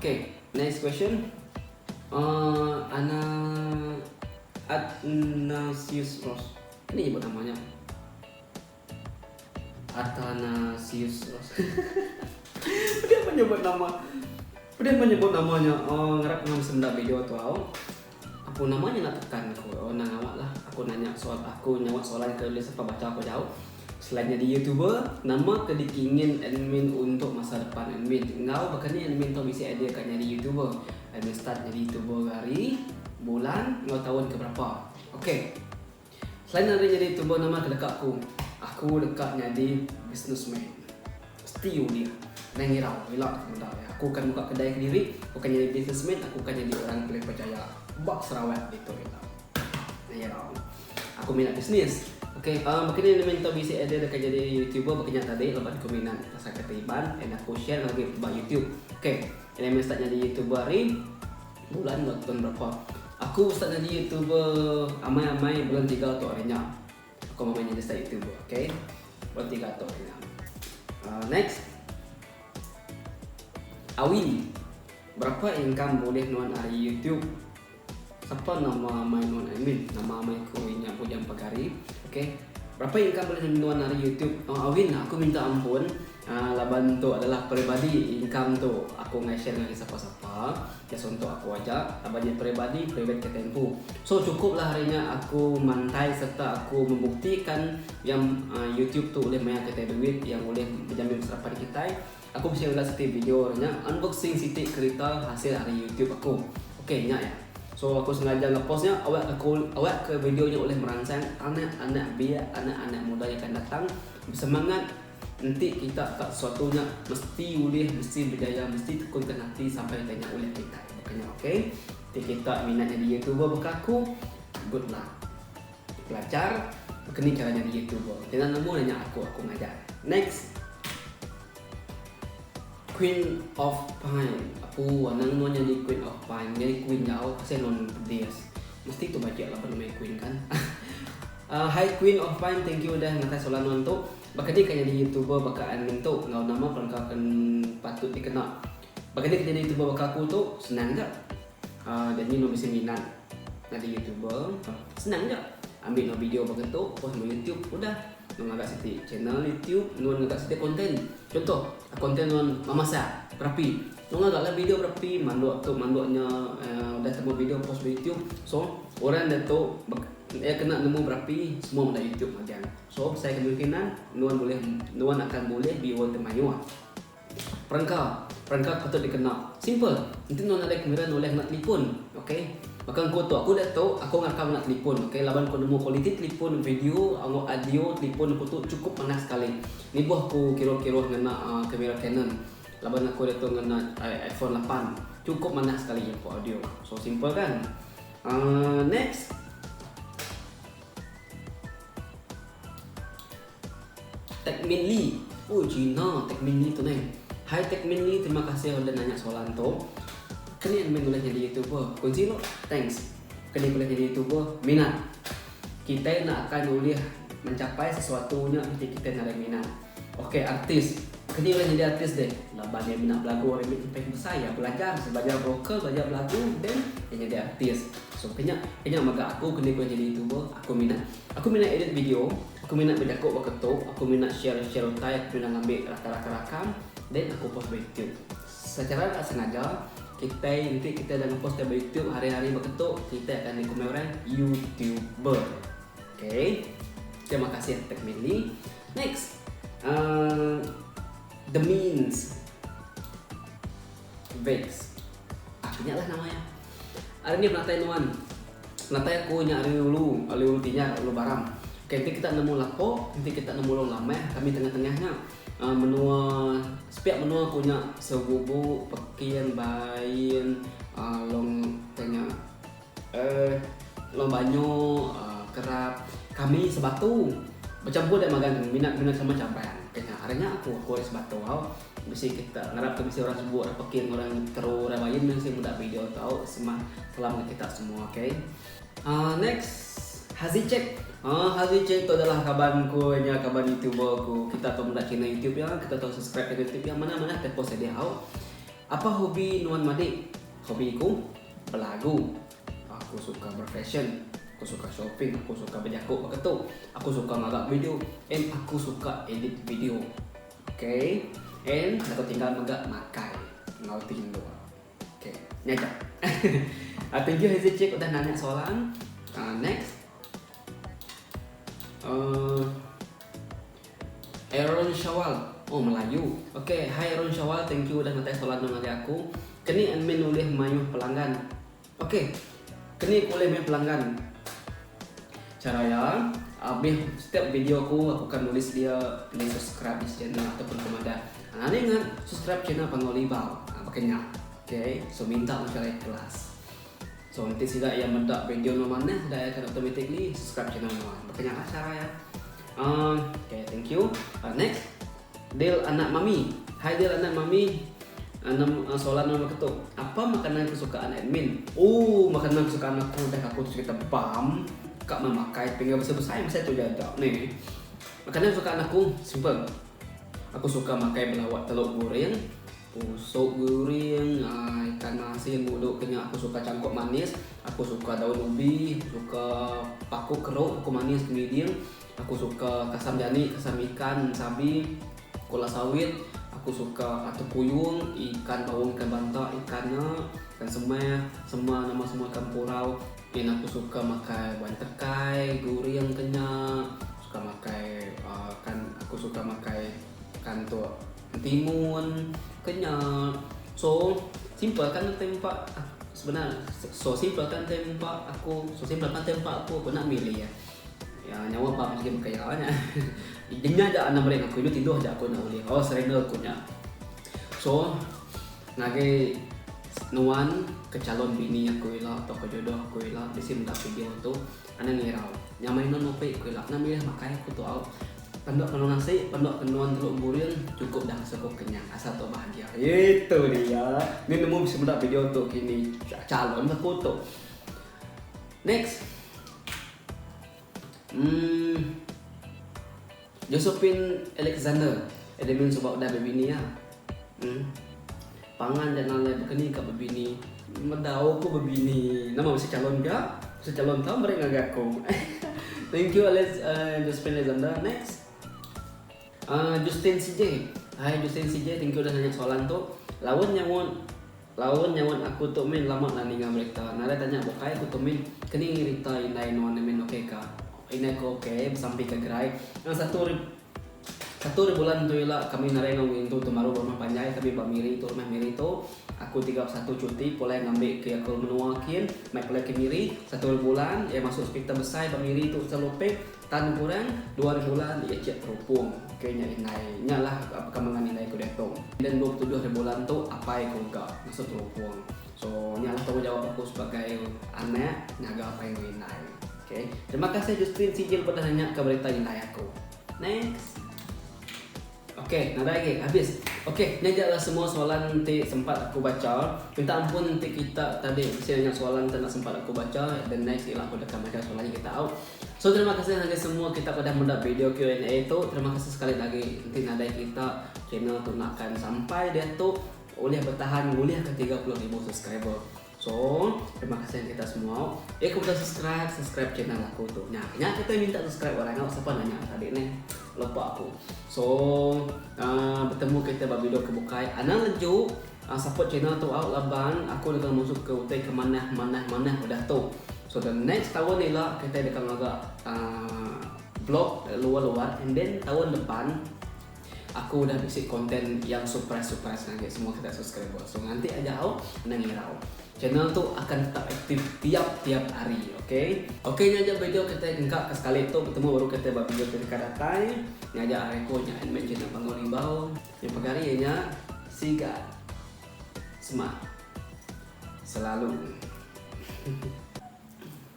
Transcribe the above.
Okay, next question. Ana Athanasius Ross. Ini ibu namanya. Athanasius Ross. Dia menyebut namanya. Ngarap nama senda video tu apa namanya nak tekan aku. Nang awak lah. Aku nanya soal aku nyawat soalan ke list apa baca aku jawab. Selain jadi YouTuber, nama kedikingin admin untuk masa depan admin. Ngau bahkan ni admin tahu bisa idea kan jadi YouTuber. Admin start jadi YouTuber hari, bulan, ngau tahun ke berapa. Okay. Selain ada jadi YouTuber, nama kedekat aku. Aku dekat jadi businessman. Mesti dia. Nang ngirau, bila aku akan buka kedai sendiri, aku akan jadi businessman, aku akan jadi orang paling percaya. Bak Sarawak gitu bila. Nang ngirau. Aku minat bisnes. Okay, mungkin ini minta bisa ada dekat jadi YouTuber makanya tadi lepas aku minat rasa ketiban dan aku share lagi buat YouTube. Okay, ini start jadi YouTuber hari bulan tahun berapa? Aku start jadi YouTuber amai-amai bulan 3 atau harinya. Aku mau jadi start YouTuber, okay? Bulan 3 atau harinya. Next, Awin, berapa income boleh nuan hari YouTube? Siapa nama main nuan admin? Nama main ku ini aku jam pagari. Okay. Berapa income boleh nuan hari YouTube? Awin, aku minta ampun. Laban tu adalah peribadi income tu. Aku nge-share dengan siapa-siapa. Just untuk aku aja. Laban dia peribadi, private ke tempo. So cukuplah harinya aku mantai serta aku membuktikan yang YouTube tu boleh banyak kita duit, yang boleh menjamin sarapan kita. Aku bisa ulas setiap video harinya unboxing sitik kereta hasil hari YouTube aku. Okay, ingat ya. So aku sengaja ngepostnya awak ke videonya oleh merangsang anak-anak biar anak-anak muda yang akan datang bersemangat. Nanti kita kat sesuatunya mesti boleh, mesti berjaya, mesti tekunkan hati sampai tanya oleh kita. Makanya okay. Nanti kita minatnya di YouTuber bekaku, good lah. Belajar, begini caranya di YouTuber. Jangan nemu nanya aku ngajar. Next, Queen of Pine. Aku nang nuan jadi Queen of Pine. Jadi Queen jauh kasi non pedes. Mesti tu baca lah nama Queen kan. Hi Queen of Pine, thank you udah ngatai soalan nuan tu. Bakal dia kan jadi YouTuber bakal admin tu. Ngau nama perangkat akan patut dikenal. Bakal dia jadi YouTuber bakal aku tu senang je. Jadi nuan bisa minat jadi YouTuber. Senang je. Ambil nuan video bakal tu, post nuan YouTube, udah. Nuan agak seti channel YouTube, nuan agak seti konten. Contoh, konten nuan memasak, berapi. Nuan agak lah video berapi, manduknya udah temu video post di YouTube. So, orang dah tu kena nemu berapi, semua pada YouTube bagian. So, saya kemungkinan nuan akan boleh be one temayua. Perangkat patut dikenal. Simple. Nanti nuan ada kamera nuan nak telefon, okay? Bahkan aku dah tahu, aku ngakak nak telefon, okay? Laban aku nemu kualiti telefon, video, audio, telefon aku tu cukup panas sekali. Ni buah aku kira-kira ngena kamera Canon. Laban aku dah tahu ngena iPhone 8, cukup panas sekali untuk audio. So simple kan? Next, Techmin Lee. Oh Cina, Techmin Lee tu nih. Hai Techmin Lee, terima kasih udah nanya soalan tu. Kini admin boleh jadi YouTuber. Kunci lo, thanks. Kini boleh jadi YouTuber, minat. Kita nak akan boleh mencapai sesuatunya nanti kita nak ada minat. Oke, artis. Kini boleh jadi artis deh. Laban dia minat belagu orang sampai besar ya belajar, belajar vokal, belajar belagu dan jadi artis. So kenya maka aku kini boleh jadi YouTuber. Aku minat edit video. Aku minat berjakuk berketuk. Aku minat share type. Aku minat ngambil rakam dan aku post di YouTube. Secara tak sengaja nanti kita dah post di YouTube hari-hari berketuk, kita akan dikomen orang YouTuber. Okay. Terima kasih Techmin Lee. Next, The Means Vex. Akhirnya lah namanya. Hari ini penatai nuan. Penatai aku nyari ulu tinya ulu barang. Okay, nanti kita nemu lapo, nanti kita nemu long lameh, kami tengah-tengahnya. Menua setiap menua punya sebubu pekian bayin long tanya long banyu kerap kami sebatu bercampur dan magang minat sama campaian kena harinya aku ada sebatu mesti kita ngarap ke mesti orang sebut orang pekian orang keru orang bayin mesti mudah video tahu selama kita semua. Okay. Next, Hazicek. Hazicek itu adalah kabanku, kaban YouTuber aku. Kita tahu mudah channel YouTube ya, kita tahu subscribe ke YouTube yang mana-mana kita post dia. Apa hobi Nuan Madik? Hobiku berlagu. Aku suka berfashion. Aku suka shopping. Aku suka berjakuk berketuk. Aku suka magak video. And aku suka edit video. Okay. And aku tinggal magak makai. Ngau tindo. Okay. Ni aja. Thank you Hazy Chick udah nanya soalan. Next. Aaron Syawal. Oh, Melayu. Okay, hi Aaron Syawal, thank you udah ngetes soalan dengan aku. Kini admin boleh mayuh pelanggan. Okay, kini boleh mayuh pelanggan. Caranya, habis setiap video aku akan nulis dia pilih subscribe di channel ataupun komentar. Nah, ingat subscribe channel Pangolibau. Makanya, okay, so minta macam kelas. So nanti sila yang mendak video mana dah akan automatically subscribe channel mana. Makanya cara ya. Okay, thank you. Next. Del anak mami. Hai Del anak mami. Soalan nomor ketuk. Apa makanan kesukaan admin? Oh, makanan kesukaan aku dah aku tu kita bam. Kak memakai pinggan besar-besar saya tu jaga ni. Makanan kesukaan aku simple. Aku suka makan belawak telur goreng, pusuk goreng, ikan masin, buluk kenyal. Aku suka cangkok manis. Aku suka daun ubi, suka paku keruk, aku manis medium. Aku suka kasam jani, kasam ikan, sabi, kola sawit. Aku suka atu puyung, ikan bawang, ikan bantak, ikannya, ikan semua nama semua ikan purau. Dan aku suka makan buah terkai, goreng kenyal. Suka makan aku suka makan ikan tu timun kenyal. So simple kan tempat sebenarnya. So simple kan tempat aku nak milih ya. Ya nyawa apa mesti berkayanya. Dinya aja anak mereka aku itu tidur aja aku nak boleh. Oh serena aku nya. So nage nuan ke calon bini aku elak atau ke jodoh aku elak di sini tak video tu anak ngirau. Nyamain non ope aku elak nak milih makai aku tu out. Pendok penuh nasi, pendok penuhan telur goreng cukup dah cukup kenyang asal tu bahagia. Itu dia. Ni nemu bisa mendak video tu kini calon aku tu. Next. Josephine Alexander, admin sebab dah berbini ya. Pangan dan nalai berkeni kat berbini. Medau aku berbini. Nama mesti calon ke? Mesti calon tahu mereka ngagak aku. Thank you Josephine Alexander. Next. Justin CJ. Hai Justin CJ, thank you dah nanya soalan tu. Lawan nyawan aku tu main lama lah dengan mereka. Nara tanya bukai aku tu main kini ngirita inai nuan main okey ka. Inai ko okey sampai ke gerai. Yang satu bulan tu ialah kami narai ngawin tu maru rumah panjai kami bamiri tu rumah miri tu aku 31 cuti pulai ngambil ke aku menuakin mai pulai ke miri 1 bulan ya masuk hospital besar bamiri tu selope tan kurang 2 bulan ya cek terupung kayaknya inai nyalah perkembangan inai ku datang dan 27 bulan tu apa yang ku gak masuk terupung so nyalah tahu jawab aku sebagai anak nyaga apa yang inai. Okay. Terima kasih Justin Sijil pada nanya ke berita inai aku. Next. Okay, nada lagi habis. Okay, ni adalah semua soalan nanti sempat aku baca. Minta ampun nanti kita tadi mesti banyak soalan tak nak sempat aku baca. Dan next ialah aku akan baca soalannya kita out. So terima kasih lagi semua kita pada mudah video Q&A itu. Terima kasih sekali lagi nanti nada kita channel tu nakkan sampai dia tu boleh bertahan boleh ke 30,000 subscriber. So, terima kasih kita semua. Kemudian subscribe channel aku tu. Nah, kita minta subscribe orang yang siapa nanya tadi ni. Lupa aku. So, bertemu kita pada video kebukai. Ana leju support channel tu out laban. Aku akan masuk ke utai ke mana udah tu. So, the next tahun ni lah kita akan agak vlog luar-luar. And then tahun depan aku udah bisi konten yang surprise lagi semua kita subscriber. So nanti aja nangirau. Channel tu akan tetap aktif tiap hari, okay? Okay, ni aja video kita engkak ke sekali tu bertemu baru kita buat video kita datai. Ni aja aku nya admin channel Pangolibau. Yang pagari nya siga. Smart. Selalu.